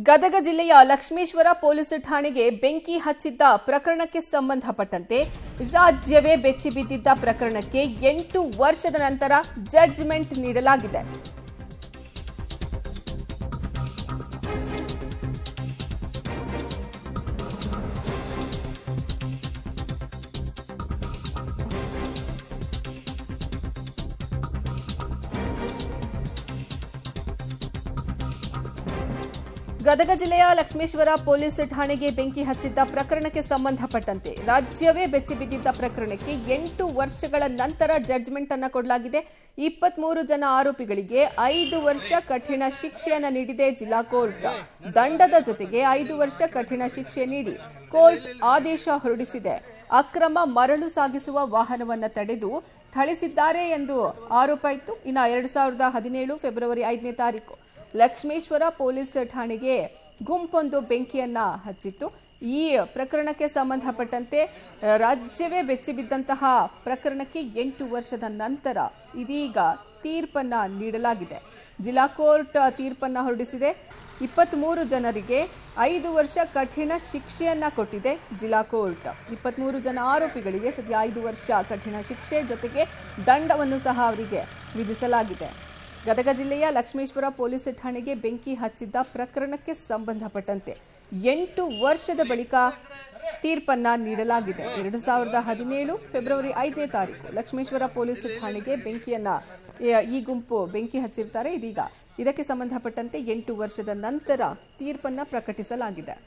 ಗದಗ ಜಿಲ್ಲೆಯ ಲಕ್ಷ್ಮೇಶ್ವರ ಪೊಲೀಸ್ ಠಾಣೆಗೆ ಬೆಂಕಿ ಹಚ್ಚಿದ್ದ ಪ್ರಕರಣಕ್ಕೆ ಸಂಬಂಧಪಟ್ಟಂತೆ ರಾಜ್ಯವೇ ಬೆಚ್ಚಿಬಿದ್ದಿದ್ದ ಪ್ರಕರಣಕ್ಕೆ 8 ವರ್ಷದ ನಂತರ ಜಡ್ಜ್ಮೆಂಟ್ ನೀಡಲಾಗಿದೆ. ಗದಗ ಜಿಲ್ಲೆಯ ಲಕ್ಷ್ಮೇಶ್ವರ ಪೊಲೀಸ್ ಠಾಣೆಗೆ ಬೆಂಕಿ ಹಚ್ಚಿದ್ದ ಪ್ರಕರಣಕ್ಕೆ ಸಂಬಂಧಪಟ್ಟಂತೆ ರಾಜ್ಯವೇ ಬೆಚ್ಚಿಬಿದ್ದಿದ್ದ ಪ್ರಕರಣಕ್ಕೆ 8 ವರ್ಷಗಳ ನಂತರ ಜಡ್ಜ್ಮೆಂಟ್ ಅನ್ನು ಕೊಡಲಾಗಿದೆ. 23 ಜನ ಆರೋಪಿಗಳಿಗೆ 5 ವರ್ಷ ಕಠಿಣ ಶಿಕ್ಷೆಯನ್ನು ನೀಡಿದೆ ಜಿಲ್ಲಾ ಕೋರ್ಟ್. ದಂಡದ ಜೊತೆಗೆ 5 ವರ್ಷ ಕಠಿಣ ಶಿಕ್ಷೆ ನೀಡಿ ಕೋರ್ಟ್ ಆದೇಶ ಹೊರಡಿಸಿದೆ. ಅಕ್ರಮ ಮರಳು ಸಾಗಿಸುವ ವಾಹನವನ್ನು ತಡೆದು ಥಳಿಸಿದ್ದಾರೆ ಎಂದು ಆರೋಪ ಇತ್ತು. ಇನ್ನು 2017 ಫೆಬ್ರವರಿ 5ನೇ ತಾರೀಕು ಲಕ್ಷ್ಮೇಶ್ವರ ಪೊಲೀಸ್ ಠಾಣೆಗೆ ಗುಂಪೊಂದು ಬೆಂಕಿಯನ್ನ ಹಚ್ಚಿತ್ತು. ಈ ಪ್ರಕರಣಕ್ಕೆ ಸಂಬಂಧಪಟ್ಟಂತೆ ರಾಜ್ಯವೇ ಬೆಚ್ಚಿಬಿದ್ದಂತಹ ಪ್ರಕರಣಕ್ಕೆ 8 ವರ್ಷದ ನಂತರ ಇದೀಗ ತೀರ್ಪನ್ನ ನೀಡಲಾಗಿದೆ. ಜಿಲ್ಲಾ ಕೋರ್ಟ್ ತೀರ್ಪನ್ನ ಹೊರಡಿಸಿದೆ. 23 ಜನರಿಗೆ 5 ವರ್ಷ ಕಠಿಣ ಶಿಕ್ಷೆಯನ್ನ ಕೊಟ್ಟಿದೆ ಜಿಲ್ಲಾ ಕೋರ್ಟ್. 23 ಜನ ಆರೋಪಿಗಳಿಗೆ ಸದ್ಯ 5 ವರ್ಷ ಕಠಿಣ ಶಿಕ್ಷೆ ಜೊತೆಗೆ ದಂಡವನ್ನು ಸಹ ಅವರಿಗೆ ವಿಧಿಸಲಾಗಿದೆ. ಗದಗ ಜಿಲ್ಲೆಯ ಲಕ್ಷ್ಮೇಶ್ವರ ಪೊಲೀಸ್ ಠಾಣೆಗೆ ಬೆಂಕಿ ಹಚ್ಚಿದ್ದ ಪ್ರಕರಣಕ್ಕೆ ಸಂಬಂಧಪಟ್ಟಂತೆ 8 ವರ್ಷದ ಬಳಿಕ ತೀರ್ಪನ್ನ ನೀಡಲಾಗಿದೆ. 2017 ಫೆಬ್ರವರಿ 5ನೇ ತಾರೀಕು ಲಕ್ಷ್ಮೇಶ್ವರ ಪೊಲೀಸ್ ಠಾಣೆಗೆ ಈ ಗುಂಪು ಬೆಂಕಿ ಹಚ್ಚಿರ್ತಾರೆ. ಇದೀಗ ಇದಕ್ಕೆ ಸಂಬಂಧಪಟ್ಟಂತೆ 8 ವರ್ಷದ ನಂತರ ತೀರ್ಪನ್ನ ಪ್ರಕಟಿಸಲಾಗಿದೆ.